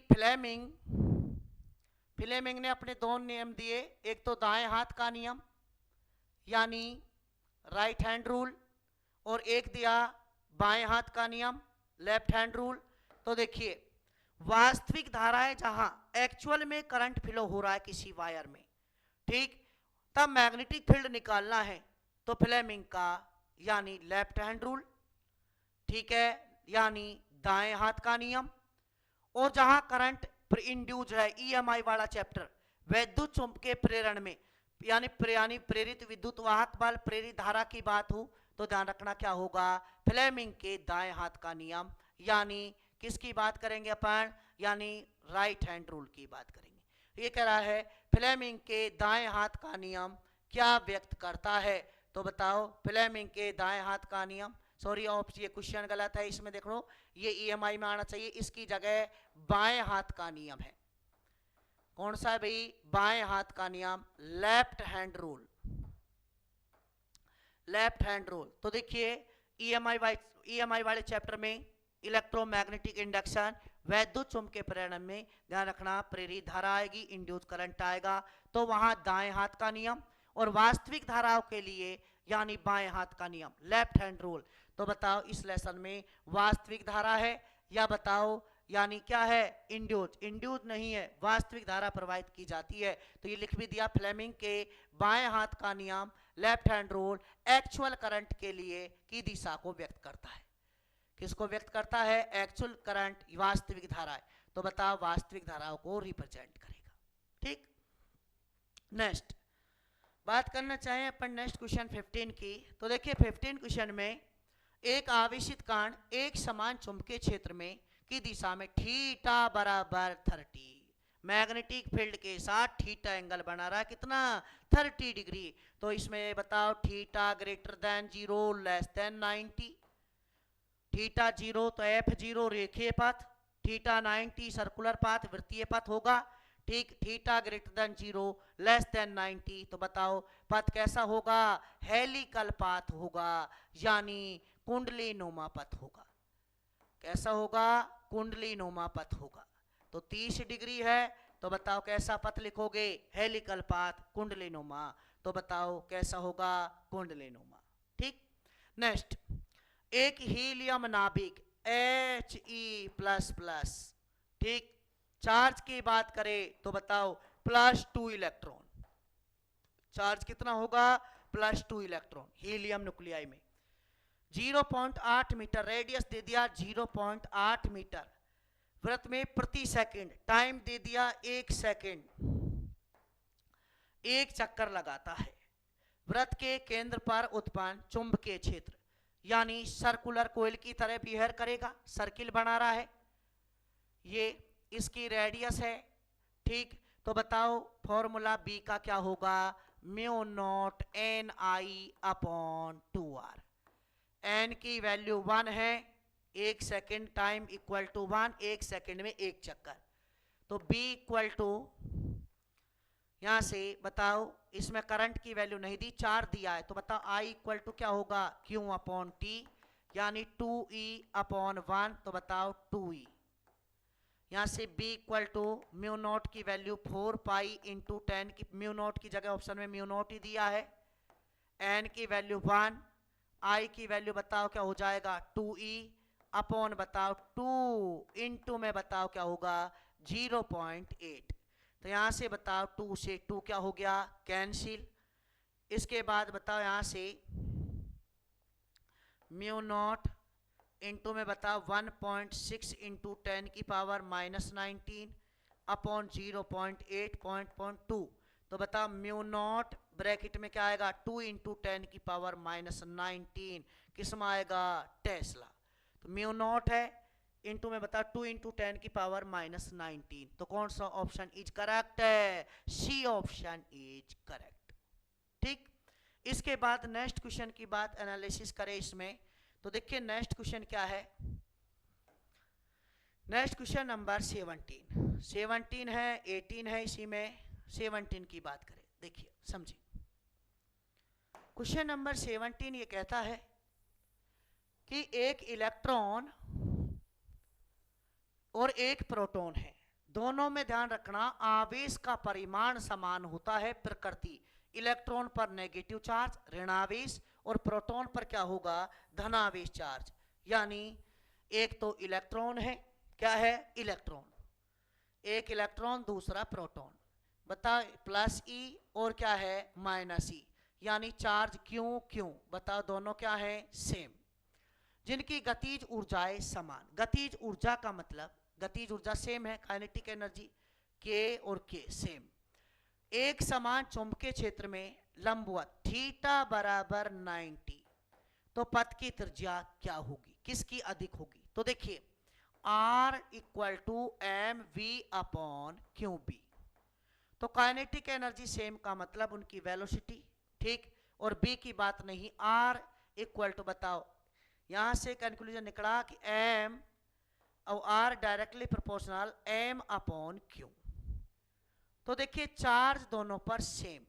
फ्लेमिंग ने अपने दो नियम दिए, एक तो दाएं हाथ का नियम यानी राइट हैंड रूल, और एक दिया बाएं हाथ का नियम, लेफ्ट हैंड रूल। तो देखिए वास्तविक धाराएं जहां एक्चुअल में करंट फ्लो हो रहा है किसी वायर में, ठीक, तब मैग्नेटिक फील्ड निकालना है तो फ्लेमिंग का यानी लेफ्ट हैंड रूल, ठीक है, यानी दाएं हाथ का नियम। और जहां करंट इंड्यूस है, ईएमआई वाला चैप्टर, वैद्युत चुंबकीय प्रेरण में यानी प्रेरित विद्युत वाहक बल, प्रेरित धारा की बात हो तो ध्यान रखना क्या होगा, फ्लेमिंग के दाएं हाथ का नियम, यानी किसकी बात करेंगे अपन, यानी राइट हैंड रूल की बात करेंगे। ये कह रहा है फ्लेमिंग के दाएं हाथ का नियम क्या व्यक्त करता है। तो बताओ फ्लेमिंग के दाएं हाथ का नियम, सॉरी ऑप्शन ये क्वेश्चन गलत है, इसमें देख लो ये ईएमआई में आना चाहिए, इसकी जगह बाएं हाथ का नियम है। कौन सा है भाई, बाएं हाथ का नियम, left hand rule, left hand rule. तो देखिए ईएमआई वाले चैप्टर में इलेक्ट्रोमैग्नेटिक इंडक्शन, वैद्युत चुंबकीय प्रेरण में ध्यान रखना प्रेरित धारा आएगी, इंड्यूस करंट आएगा, तो वहां दाएं हाथ का नियम। और वास्तविक धाराओं के लिए यानी बाएं हाथ का नियम, लेफ्ट हैंड रूल। तो बताओ इस लेसन में वास्तविक धारा है या बताओ यानी क्या है, इंड्यूस, इंड्यूस नहीं है, वास्तविक धारा प्रवाहित की जाती है। तो ये लिख भी दिया फ्लेमिंग के बाएं हाथ का नियम, left hand rule, actual current के लिए की दिशा को व्यक्त करता है। किसको व्यक्त करता है, एक्चुअल करंट, वास्तविक धारा। तो बताओ वास्तविक धाराओं को रिप्रेजेंट करेगा। ठीक, नेक्स्ट बात करना चाहें अपन नेक्स्ट क्वेश्चन 15 की, तो देखिए 15 क्वेश्चन में एक आवेशित कण एक समान चुंबकीय क्षेत्र में की दिशा में थीटा बराबर 30 मैग्नेटिक फील्ड के साथ थीटा एंगल बना रहा है कितना 30 डिग्री। तो इसमें बताओ theta greater than 0 less than 90, theta 0 तो F0 रेखीय पथ, थीटा 90 सर्कुलर पाथ वृत्तीय पथ होगा। ठीक, theta greater than 0 less than 90 तो बताओ पथ कैसा होगा, हेलिकल पाथ होगा यानी कुंडली नुमा पथ होगा। कैसा होगा, कुंडली नुमा पथ होगा। तो 30 डिग्री है तो बताओ कैसा पथ लिखोगे, हेलिकल पाथ कुंडली नुमा। तो बताओ कैसा होगा, कुंडली नुमा। ठीक, नेक्स्ट एक हीलियम नाभिक He++, ठीक, चार्ज की बात करें तो बताओ +2 इलेक्ट्रॉन, चार्ज कितना होगा +2 इलेक्ट्रॉन हीलियम न्यूक्लियाई में। 0.8 मीटर रेडियस दे दिया 0.8 मीटर, वृत्त में प्रति सेकंड, टाइम दे दिया 1 सेकंड, एक चक्कर लगाता है। वृत्त के केंद्र पर उत्पन्न चुंबकीय क्षेत्र यानी सर्कुलर कोयल की तरह बिहेव करेगा, सर्किल बना रहा है, ये इसकी रेडियस है। ठीक, तो बताओ फॉर्मूला बी का क्या होगा, μ0 Ni/2r। एन की वैल्यू 1 है, 1 second time equal to 1, 1 second में एक चक्कर। तो B इक्वल टू यहां से बताओ, इसमें करंट की वैल्यू नहीं दी, 4 दिया है, तो बताओ I इक्वल टू क्या होगा, Q/T यानी 2E/1, तो बताओ 2E। यहां से B इक्वल टू μ0 की वैल्यू 4 पाई इंटू 10 की, μ0 की जगह ऑप्शन में μ0 ही दिया है, N की वैल्यू 1, I की वैल्यू बताओ क्या हो जाएगा 2E/ बताओ 2 इंटू में बताओ क्या होगा 0.8। तो यहां से बताओ 2 से 2 क्या हो गया कैंसिल। इसके बाद बताओ यहां से μ0 इंटू में बताओ 1.6 इंटू 10 की पावर -19 अपॉन 0.8.2। तो बताओ μ0 ब्रैकेट में क्या आएगा 2 इंटू 10 की पावर -19, किस में आएगा टेस्ला। तो μ0 है इंटू में बताओ 2 इंटू 10 की पावर -19। तो कौन सा ऑप्शन इज करेक्ट है, सी ऑप्शन इज करेक्ट। ठीक, इसके बाद नेक्स्ट क्वेश्चन की बात एनालिसिस करें इसमें, तो देखिए नेक्स्ट क्वेश्चन क्या है, नेक्स्ट क्वेश्चन नंबर 17 है, 18 है, इसी में 17 की बात करें। देखिए समझिए, क्वेश्चन नंबर 17 ये कहता है कि एक इलेक्ट्रॉन और एक प्रोटॉन है, दोनों में ध्यान रखना आवेश का परिमाण समान होता है प्रकृति। इलेक्ट्रॉन पर नेगेटिव चार्ज ऋणावेश और प्रोटॉन पर क्या होगा धनावेश चार्ज, यानी एक तो इलेक्ट्रॉन है, क्या है इलेक्ट्रॉन, एक इलेक्ट्रॉन दूसरा प्रोटॉन, बताओ +E और क्या है -E, यानी चार्ज क्यों बताओ दोनों क्या है सेम, जिनकी गतिज ऊर्जाएं समान। गतिज ऊर्जा का मतलब गतिज ऊर्जा सेम है, काइनेटिक एनर्जी K और K सेम। एक समान चुंबकीय क्षेत्र में लंबवत थीटा बराबर 90, तो पथ की त्रिज्या क्या होगी, किसकी अधिक होगी। तो देखिए R = mv/qb, तो काइनेटिक एनर्जी सेम का मतलब उनकी वेलोसिटी, ठीक, और B की बात नहीं, R = बताओ यहां से कंक्लूजन निकला कि m और R डायरेक्टली प्रोपोर्शनल m/q। तो देखिए चार्ज दोनों पर सेम,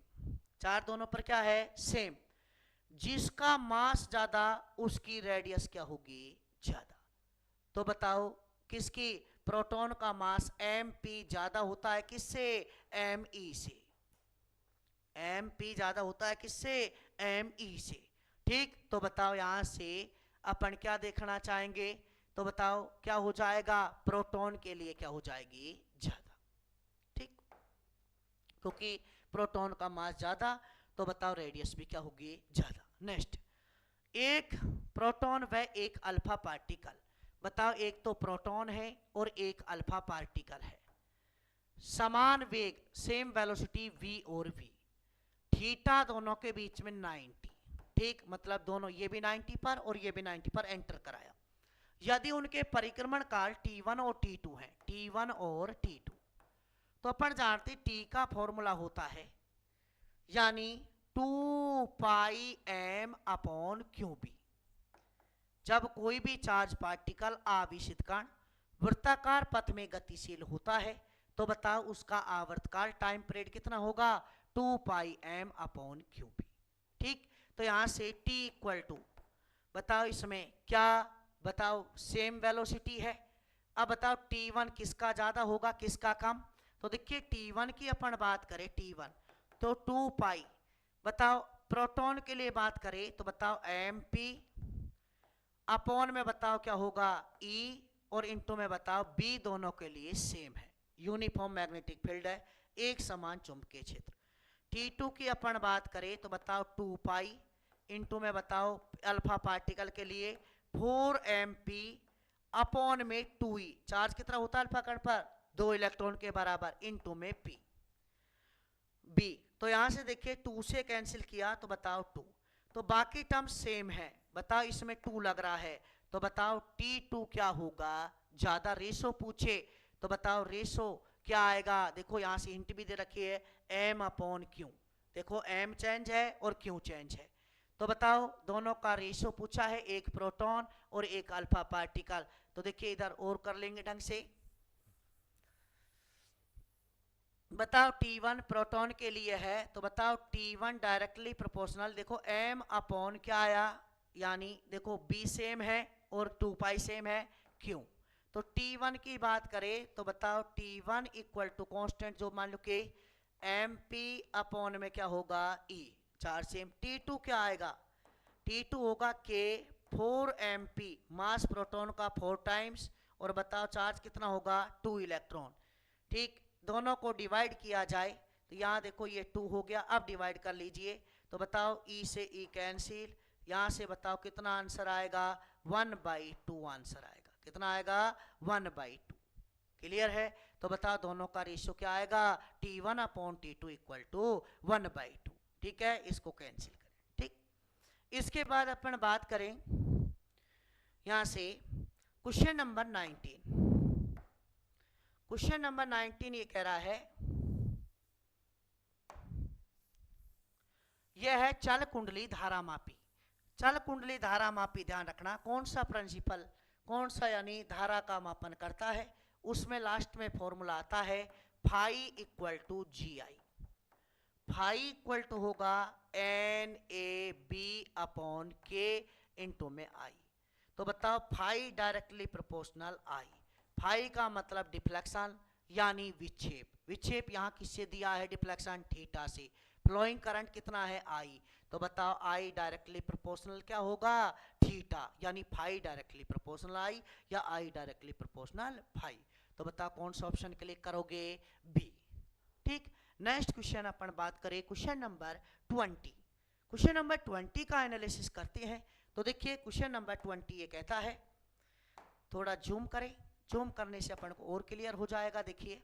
चार्ज दोनों पर क्या है सेम, जिसका मास ज्यादा उसकी रेडियस क्या होगी ज्यादा। तो बताओ किसकी, प्रोटॉन का मास mp ज्यादा होता है किससे me से, mp ज्यादा होता है किससे me से। ठीक, तो बताओ यहां से अपन क्या देखना चाहेंगे, तो बताओ क्या हो जाएगा, प्रोटॉन के लिए क्या हो जाएगी ज्यादा, ठीक, क्योंकि प्रोटॉन का मास ज्यादा, तो बताओ रेडियस भी क्या होगी ज्यादा। नेक्स्ट, एक प्रोटॉन व एक अल्फा पार्टिकल, बताओ एक तो प्रोटॉन है और एक अल्फा पार्टिकल है, समान वेग सेम वेलोसिटी v और v, थीटा दोनों के बीच में 90, ठीक, मतलब दोनों ये भी 90 पर और ये भी 90 पर एंटर कराया। यदि उनके परिक्रमण काल t1 और t2 है, t1 और t2, तो अपन जानते t का फॉर्मूला होता है यानी 2 पाई m अपॉन क्यूबी। जब कोई भी चार्ज पार्टिकल आवेशित कण वृत्ताकार पथ में गतिशील होता है तो बताओ उसका आवर्तकाल टाइम पीरियड कितना होगा, 2 पाई m अपॉन क्यूबी। ठीक, तो यहां से t इक्वल टू, बताओ इसमें क्या, बताओ सेम वेलोसिटी है। अब बताओ t1 किसका ज्यादा होगा किसका कम, तो देखिए t1 की अपन बात करें t1 तो 2 पाई, बताओ प्रोटॉन के लिए बात करें तो बताओ mp अपॉन में बताओ क्या होगा E और इंटू में बताओ B, दोनों के लिए सेम है, यूनिफॉर्म मैग्नेटिक फील्ड है, एक समान चुंबकीय क्षेत्र। T2 की अपन बात करें तो बताओ 2 पाई इंटू में बताओ अल्फा पार्टिकल के लिए 4 MP अपॉन में 2E, चार्ज कितना होता है अल्फा कण पर 2 इलेक्ट्रॉन के बराबर, इंटू में P B। तो यहां से देखिए 2 से कैंसिल किया तो बताओ 2, तो बाकी टर्म सेम है, बताओ इसमें 2 लग रहा है तो बताओ T2 क्या होगा ज्यादा। रेशो पूछे तो बताओ रेशो क्या आएगा, देखो यहां से हिंट भी दे रखी है m अपॉन क्यू, देखो m चेंज है और q चेंज है, तो बताओ दोनों का रेशो पूछा है, एक प्रोटॉन और एक अल्फा पार्टिकल। तो देखिए इधर और कर लेंगे ढंग से, बताओ T1 प्रोटॉन के लिए है तो बताओ T1 डायरेक्टली प्रोपोर्शनल, देखो m अपॉन क्या आया, यानी देखो B सेम है और 2 पाई सेम है Q। तो T1 की बात करें तो बताओ T1 इक्वल टू कांस्टेंट जो मान लो कि MP अपॉन में क्या होगा E, चार सेम। T2 क्या आएगा, T2 होगा K 4 MP, मास प्रोटॉन का 4 टाइम्स, और बताओ चार्ज कितना होगा 2 इलेक्ट्रॉन। ठीक, दोनों को डिवाइड किया जाए तो यहाँ देखो ये 2 हो गया, अब डिवाइड कर लीजिए तो बताओ E से E कैंसिल, यहाँ से बताओ कितना आंसर आएगा 1/2 आंसर आएगा, कितना आएगा 1/2। क्लियर है, तो बताओ दोनों का रेशियो क्या आएगा T1 upon T2 equal to 1/2। ठीक है, इसको कैंसिल करें। ठीक, इसके बाद अपन बात करें यहां से क्वेश्चन नंबर 19। क्वेश्चन नंबर 19 ये कह रहा है, यह है चल कुंडली धारा मापी। चल कुंडली धारा मापी, ध्यान रखना कौन सा प्रिंसिपल, कौन सा यानी धारा का मापन करता है, उसमें लास्ट में फॉर्मूला आता है phi equal to G I. Phi equal to होगा NAB अपॉन K इंटू में I। तो बताओ phi directly proportional I, phi का मतलब डिफ्लेक्शन यानी विक्षेप, विक्षेप यहाँ किससे दिया है डिफ्लेक्शन थीटा से, फ्लोइंग करंट कितना है I, तो बताओ I डायरेक्टली प्रोपोर्शनल क्या होगा थीटा, यानी फाई डायरेक्टली प्रोपोर्शनल I या I डायरेक्टली प्रोपोर्शनल फाई। तो बताओ कौन सा ऑप्शन क्लिक करोगे B। ठीक, नेक्स्ट क्वेश्चन अपन बात करें क्वेश्चन नंबर 20। क्वेश्चन नंबर 20 का एनालिसिस करते हैं। तो देखिए क्वेश्चन नंबर 20 ये कहता है, थोड़ा जूम करें, जूम करने से अपन को और क्लियर हो जाएगा। देखिए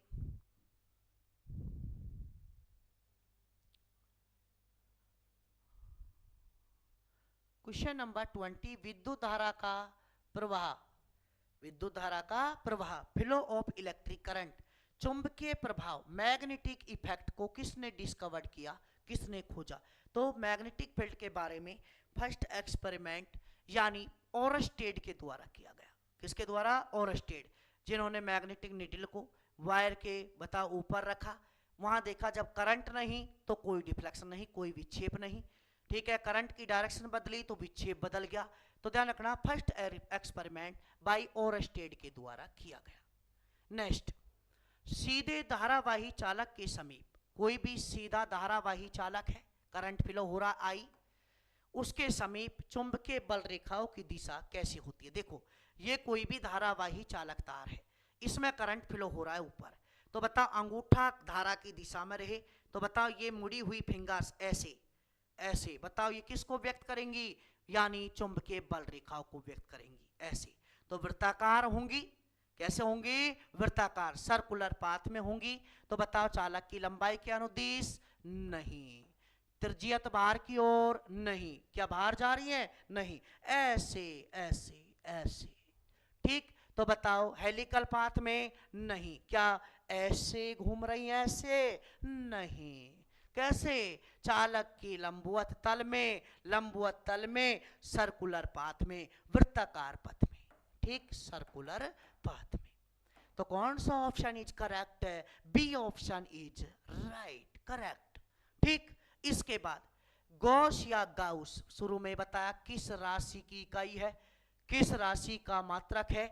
क्वेश्चन नंबर 20, विद्युत धारा का प्रवाह, विद्युत धारा का प्रवाह, फ्लो ऑफ इलेक्ट्रिक करंट, चुंबकीय प्रभाव, मैग्नेटिक इफेक्ट को किसने डिस्कवर्ड किया, किसने खोजा। तो मैग्नेटिक फील्ड के बारे में फर्स्ट एक्सपेरिमेंट यानी ओरस्टेड के द्वारा किया गया। किसके द्वारा, ओरस्टेड, जिन्होंने मैग्नेटिक नीडल को वायर के बताओ ऊपर रखा, वहां देखा जब करंट नहीं तो कोई डिफ्लेक्शन नहीं, कोई विक्षेप नहीं। ठीक है, करंट की डायरेक्शन बदली तो विक्षेप बदल गया। तो ध्यान रखना फर्स्ट एक्सपेरिमेंट बाय ओरस्टेड के द्वारा किया गया। नेक्स्ट, सीधे धारावाही चालक के समीप, कोई भी सीधा धारावाही चालक है, करंट फ्लो हो रहा I, उसके समीप चुंबकीय बल रेखाओं की दिशा कैसी होती है। देखो ये कोई भी धारावाही चालक तार है, इसमें करंट फ्लो हो रहा है ऊपर, तो बताओ अंगूठा धारा की दिशा में रहे तो बताओ ये मुड़ी हुई फिंगर्स ऐसे ऐसे, बताओ ये किसको व्यक्त करेंगी, यानी चुंबकीय बल रेखाओं को व्यक्त करेंगी ऐसे। तो वृत्ताकार होंगी, कैसे होंगी, वृत्ताकार सर्कुलर पाथ में होंगी। तो बताओ चालक की लंबाई के अनुदिश नहीं, त्रिज्यीयत बाहर की ओर नहीं, क्या बाहर जा रही है, नहीं, ऐसे ऐसे ऐसे, ठीक। तो बताओ हेलिकल पाथ में नहीं, क्या ऐसे घूम रही है, ऐसे नहीं, कैसे, चालक की लंबवत तल में सर्कुलर पाथ में, वृत्ताकार पथ में, ठीक, सर्कुलर पाथ में। तो कौन सा ऑप्शन इज करेक्ट है, B option is right, correct, ठीक। इसके बाद गॉस या गाउस, शुरू में बताया किस राशि की इकाई है, किस राशि का मात्रक है,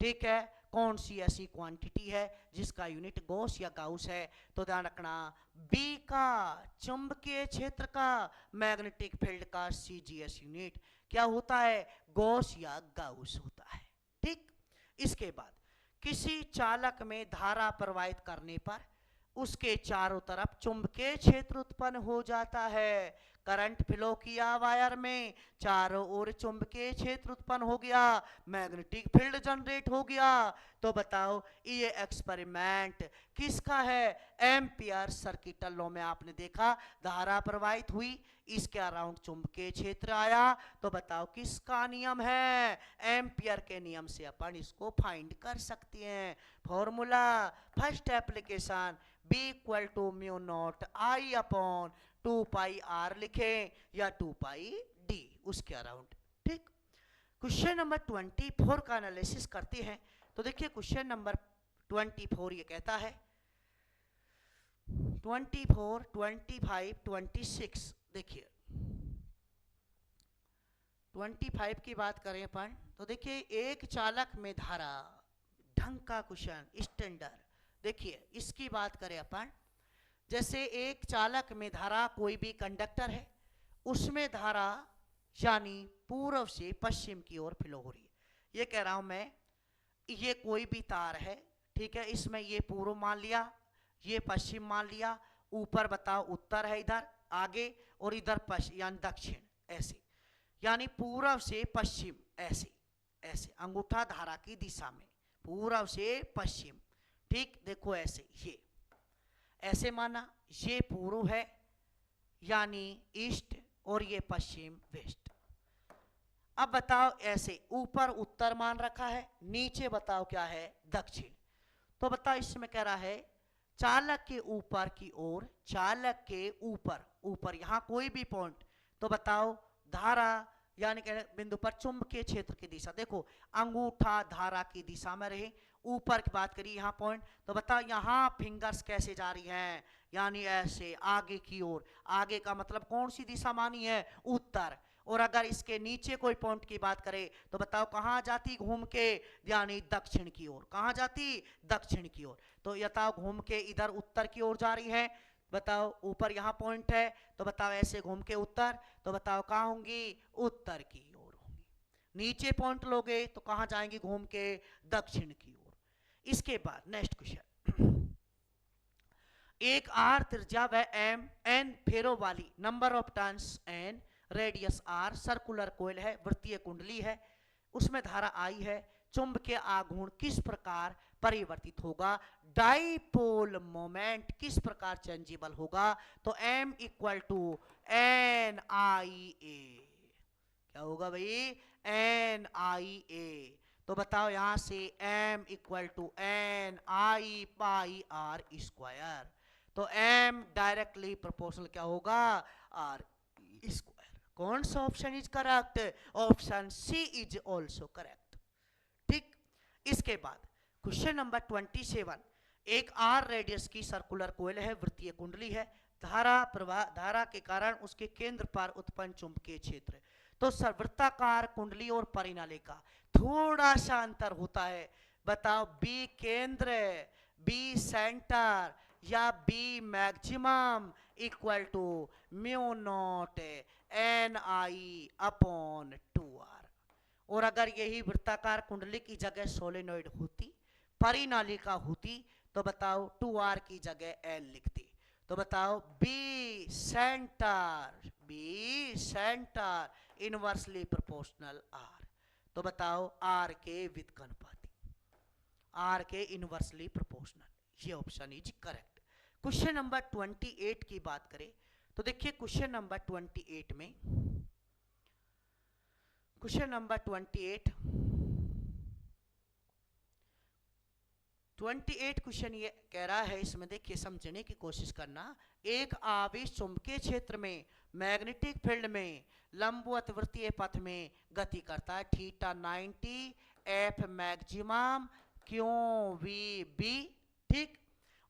ठीक है, कौन सी ऐसी क्वांटिटी है जिसका यूनिट गॉस या गाउस है। तो ध्यान रखना, बी का चुंबकीय क्षेत्र का, मैग्नेटिक फील्ड का सीजीएस यूनिट क्या होता है, गॉस या गाउस होता है, ठीक। इसके बाद किसी चालक में धारा प्रवाहित करने पर उसके चारों तरफ चुंबकीय क्षेत्र उत्पन्न हो जाता है। करंट फ्लो किया वायर में, चारों ओर चुंबकीय क्षेत्र उत्पन्न हो गया, मैग्नेटिक फील्ड जनरेट हो गया। तो बताओ ये एक्सपेरिमेंट किसका है, एम्पियर सर्किटल लॉ में आपने देखा धारा प्रवाहित हुई, इसके अराउंड चुंबकीय क्षेत्र आया। तो बताओ किसका नियम है, एम्पियर के नियम से अपन इसको फाइंड कर सकते हैं। Formula, first application, B equal to mu naught I upon 2 pi R लिखें या 2 पाई D उसके अराउंड, ठीक। क्वेश्चन नंबर 24 का एनालिसिस करते हैं। तो देखिए क्वेश्चन नंबर 24 ये कहता है 24, 25, 26, देखिए 25 की बात करें अपन, तो देखिए एक चालक में धारा, ढंग का क्वेश्चन, स्टैंडर्ड। देखिए इसकी बात करें अपन, जैसे एक चालक में धारा, कोई भी कंडक्टर है, उसमें धारा यानी पूर्व से पश्चिम की ओर फ्लो हो रही है। ये कह रहा हूं मैं, ये कोई भी तार है, ठीक है, इसमें ये पूर्व मान लिया, ये पश्चिम मान लिया, ऊपर बताओ उत्तर है इधर आगे, और इधर पश्चिम यानी दक्षिण, ऐसे, यानी पूर्व से पश्चिम, ऐसे ऐसे अंगूठा धारा की दिशा में, पूर्व से पश्चिम, ठीक। देखो ऐसे, ये ऐसे माना, ये पूर्व है यानी ईस्ट, और ये पश्चिम वेस्ट। अब बताओ ऐसे, ऊपर उत्तर मान रखा है, नीचे बताओ क्या है, दक्षिण। तो बताओ इसमें कह रहा है चालक के ऊपर की ओर, चालक के ऊपर, ऊपर यहां कोई भी पॉइंट, तो बताओ धारा यानी कह बिंदु पर चुंबकीय क्षेत्र की दिशा, देखो अंगूठा धारा की दिशा में रहे, ऊपर की बात करिए यहाँ पॉइंट, तो बताओ यहाँ फिंगर्स कैसे जा रही हैं, यानी ऐसे आगे की ओर, आगे का मतलब कौन सी दिशा मानी है, उत्तर। और अगर इसके नीचे कोई पॉइंट की बात करें तो बताओ कहाँ जाती घूम के, यानी दक्षिण की ओर, कहाँ जाती, दक्षिण की ओर। तो यथा घूम के इधर उत्तर की ओर जा रही है, बताओ ऊपर यहाँ पॉइंट है, तो बताओ ऐसे घूम के उत्तर, तो बताओ कहाँ होंगी, उत्तर की ओर होंगी। नीचे पॉइंट लोगे तो कहाँ जाएंगी, घूम के दक्षिण की ओर। इसके बाद नेक्स्ट क्वेश्चन, एक आर त्रिज्या व एम एन फेरो वाली, number of turns N, radius R, circular coil है, वृत्तीय कुंडली है, उसमें धारा आई है, चुंबकीय आघूर्ण किस प्रकार परिवर्तित होगा, डाइपोल मोमेंट किस प्रकार चेंजेबल होगा। तो m इक्वल टू एन आई ए, क्या होगा भाई, एन आई ए। तो बताओ यहां से m equal to N I pi R square, तो m डायरेक्टली प्रोपोर्शनल क्या होगा, r स्क्वायर। कौन सा option is correct, option C is also correct, ठीक। इसके बाद क्वेश्चन नंबर 27, एक आर रेडियस की सर्कुलर कोयल है, वृत्तीय कुंडली है, धारा प्रवाह, धारा के कारण उसके केंद्र पर उत्पन्न चुंबकीय क्षेत्र। तो वृत्ताकार कुंडली और परिनाली का थोड़ा सा अंतर होता है, बताओ बी केंद्र, बी सेंटर या B maximum equal to mu naught N I upon 2r। और अगर यही वृत्ताकार कुंडली की जगह सोलेनोइड होती, परिनालिका होती, तो बताओ 2r की जगह l लिखती। तो बताओ B centre, B centre inversely proportional r, तो बताओ r के व्युत्क्रमानुपाती, r के इनवर्सली प्रोपोर्शनल, ये option is correct. Question number 28 की बात करें तो देखिए क्वेश्चन नंबर 28 में, क्वेश्चन नंबर 28 क्वेश्चन ये कह रहा है, इसमें देखिए समझने की कोशिश करना। एक आवेश चुंबकीय क्षेत्र में मैग्नेटिक फील्ड में लंबवत वृत्तीय पथ में गति करता है, थीटा 90, एफ मैक्सिमम, क्यों वी बी। ठीक,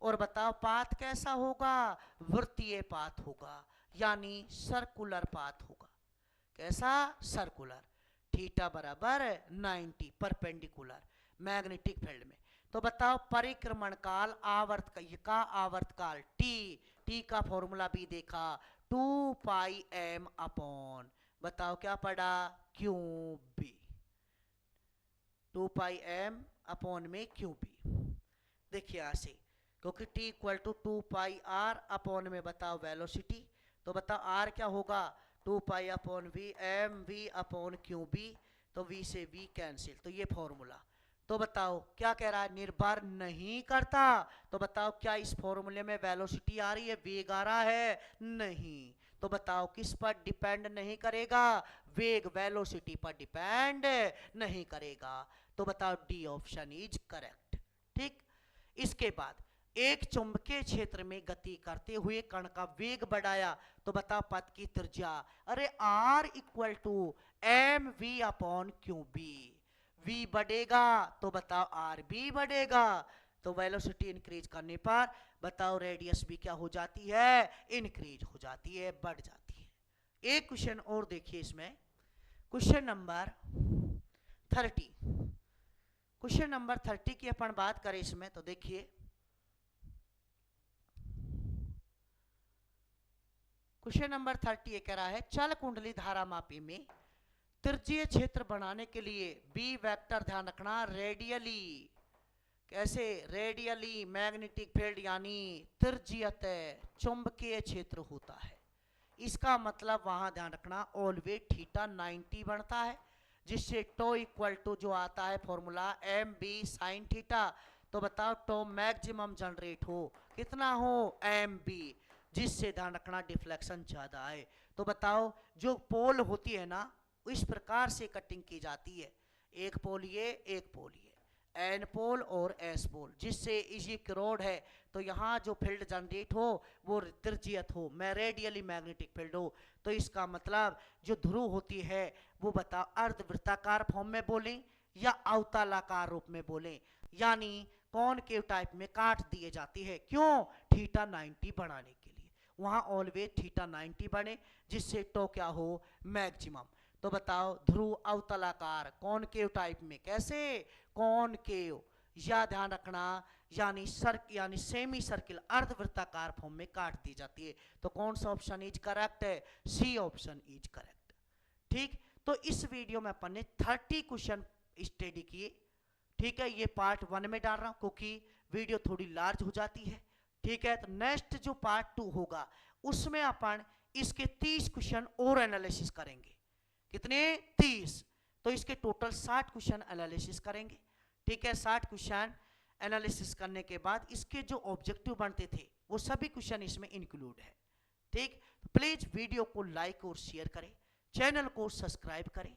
और बताओ पाथ कैसा होगा, वृत्तीय पाथ होगा, यानी सर्कुलर पाथ होगा। कैसा, सर्कुलर। थीटा बराबर 90 परपेंडिकुलर मैग्नेटिक फील्ड में। तो बताओ परिक्रमण काल आवर्त का आवर्त काल टी का फॉर्मूला भी देखा, 2 पाई एम अपॉन, बताओ क्या पड़ा, Q B, 2 pi M upon में क्यू बी। देखिए यहां से, क्योंकि T equal to 2 pi R upon में बताओ वेलोसिटी, तो बताओ आर क्या होगा, 2 pi upon V M V upon Q B, तो वी से वी कैंसिल, तो ये फॉर्मूला। तो बताओ क्या कह रहा है, निर्भर नहीं करता। तो बताओ क्या इस फॉर्मूले में वेलोसिटी आ रही है, वेग आ रहा है, नहीं। तो बताओ किस पर डिपेंड नहीं करेगा, वेग वेलोसिटी पर डिपेंड नहीं करेगा। तो बताओ डी ऑप्शन इज करेक्ट। ठीक, इसके बाद एक चुंबकीय क्षेत्र में गति करते हुए कण का वेग बढ़ाया, तो बताओ पथ की त्रिज्या, अरे R equal to M V upon Q B, V बढ़ेगा तो बताओ आर भी बढ़ेगा। तो वेलोसिटी इंक्रीज करने पर बताओ रेडियस भी क्या हो जाती है, इंक्रीज हो जाती है, बढ़ जाती है। एक क्वेश्चन और देखिए इसमें, क्वेश्चन नंबर 30, क्वेश्चन नंबर 30 की अपन बात करें इसमें, तो देखिए क्वेश्चन नंबर 30 ये कह रहा है, चल कुंडली धारा मापी में त्रिज्यीय क्षेत्र बनाने के लिए बी वेक्टर ध्यान रखना रेडियली, कैसे, रेडियली मैग्नेटिक फील्ड यानी त्रिज्यीयत चुंबकीय क्षेत्र होता है। इसका मतलब वहां ध्यान रखना ऑलवेज थीटा 90 बनता है, जिससे टो इक्वल टू जो आता है formula M B sine theta. तो बताओ टो मैक्सिमम जनरेट हो कितना हो, एम बी, जिससे ध्यान रखना डिफ्लेक्शन ज्यादा है। तो बताओ जो पोल होती है ना, इस प्रकार से कटिंग की जाती है, एक पोल ये, एक पोल ये, एन पोल और एस पोल, जिससे इजी क्रोड है। तो यहाँ जो फील्ड जनरेट हो वो त्रिज्यीयत हो, मैं रेडियली मैग्नेटिक फील्ड हो। तो इसका मतलब जो ध्रुव होती है वो बताओ अर्धवृत्ताकार फॉर्म में बोलें या अवतलाकार रूप में बोलें, यानी कॉनकेव टाइप में काट दिए जाती है। क्यों, थीटा 90 बढ़ाने के लिए, वहां ऑलवेज थीटा 90 बने, जिससे टो क्या हो, मैक्सिमम। तो बताओ ध्रुव अवतलाकार कॉनकेव टाइप में, कैसे, कॉनकेव, या ध्यान रखना यानी सेमी सर्किल अर्धवृत्ताकार फॉर्म में काट दी जाती है। तो कौन सा ऑप्शन इज करेक्ट है, सी ऑप्शन इज करेक्ट। ठीक, तो इस वीडियो में अपन ने 30 क्वेश्चन स्टडी किए। ठीक है, ये पार्ट 1 में डाल रहा हूं क्योंकि वीडियो थोड़ी लार्ज हो जाती है। ठीक है, तो नेक्स्ट जो पार्ट 2 होगा उसमें अपन इसके 30 क्वेश्चन और एनालिसिस करेंगे। कितने, 30। तो इसके टोटल 60 क्वेश्चन एनालिसिस करेंगे। ठीक है, 60 क्वेश्चन एनालिसिस करने के बाद इसके जो ऑब्जेक्टिव बनते थे वो सभी क्वेश्चन इसमें इंक्लूड है। ठीक, तो प्लीज वीडियो को लाइक और शेयर करें, चैनल को सब्सक्राइब करें।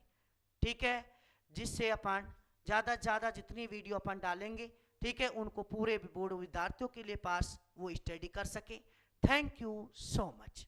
ठीक है, जिससे अपन ज्यादा से ज्यादा जितनी वीडियो अपन डालेंगे, ठीक है, उनको पूरे बोर्ड विद्यार्थियों के लिए पास वो स्टडी कर सके। Thank you so much.